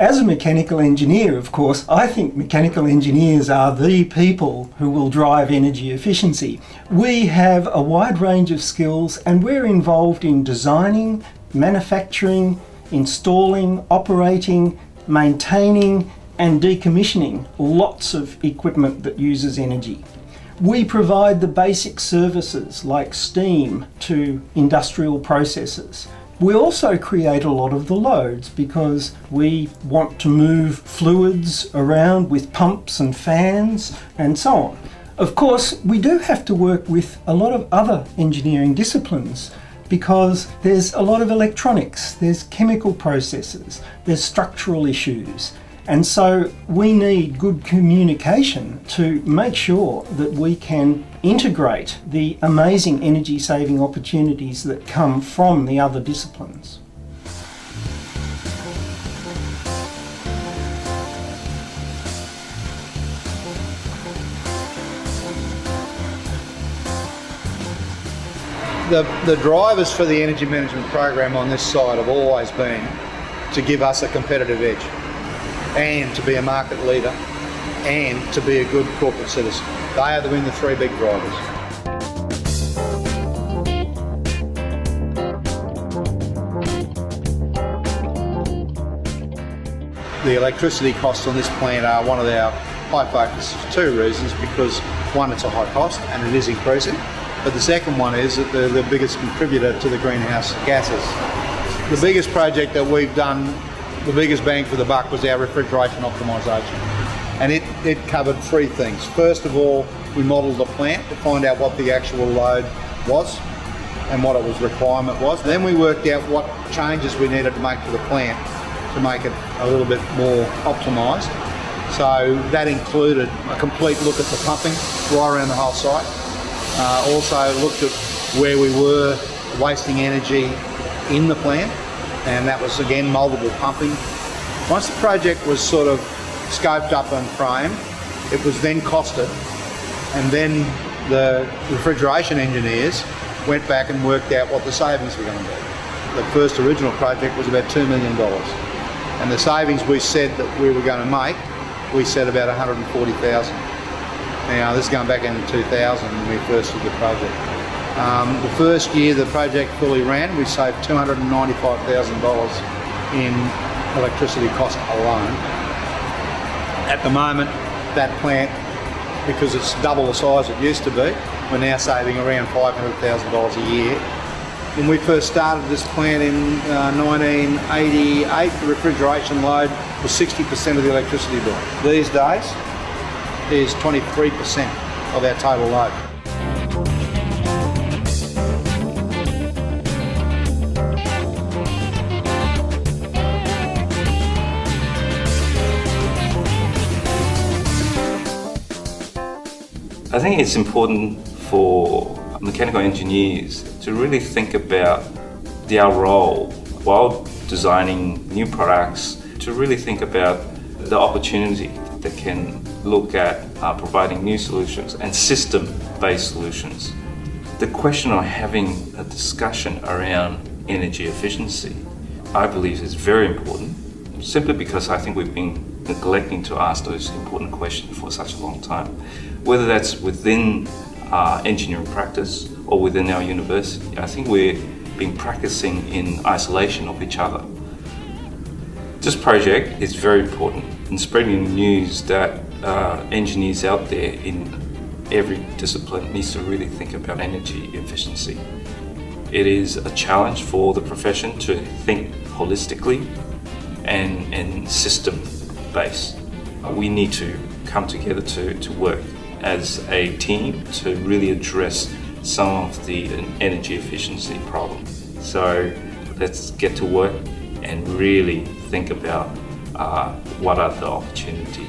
As a mechanical engineer, of course, I think mechanical engineers are the people who will drive energy efficiency. We have a wide range of skills and we're involved in designing, manufacturing, installing, operating, maintaining and decommissioning lots of equipment that uses energy. We provide the basic services like steam to industrial processes. We also create a lot of the loads because we want to move fluids around with pumps and fans and so on. Of course, we do have to work with a lot of other engineering disciplines because there's a lot of electronics, there's chemical processes, there's structural issues. And so we need good communication to make sure that we can integrate the amazing energy saving opportunities that come from the other disciplines. The drivers for the energy management program on this side have always been to give us a competitive edge, and to be a market leader, and to be a good corporate citizen. They are the three big drivers. The electricity costs on this plant are one of our high focus for two reasons, because one, it's a high cost and it is increasing, but the second one is that they're the biggest contributor to the greenhouse gases. The biggest project that we've done, the biggest bang for the buck, was our refrigeration optimisation, and it covered three things. First of all, we modelled the plant to find out what the actual load was and what its requirement was. Then we worked out what changes we needed to make to the plant to make it a little bit more optimised. So that included a complete look at the pumping right around the whole site. Also looked at where we were wasting energy in the plant, and that was again multiple pumping. Once the project was sort of scoped up and framed, it was then costed, and then the refrigeration engineers went back and worked out what the savings were going to be. The first original project was about $2 million, and the savings we said that we were going to make, we said about $140,000. Now this is going back into 2000 when we first did the project. The first year the project fully ran, we saved $295,000 in electricity cost alone. At the moment, that plant, because it's double the size it used to be, we're now saving around $500,000 a year. When we first started this plant in 1988, the refrigeration load was 60% of the electricity bill. These days, is 23% of our total load. I think it's important for mechanical engineers to really think about their role while designing new products, to really think about the opportunity that can look at providing new solutions and system-based solutions. The question of having a discussion around energy efficiency, I believe, is very important, simply because I think we've been neglecting to ask those important questions for such a long time. Whether that's within engineering practice or within our university, I think we've been practicing in isolation of each other. This project is very important in spreading news that engineers out there in every discipline needs to really think about energy efficiency. It is a challenge for the profession to think holistically and system-based. We need to come together to work as a team to really address some of the energy efficiency problems. So let's get to work and really think about what are the opportunities.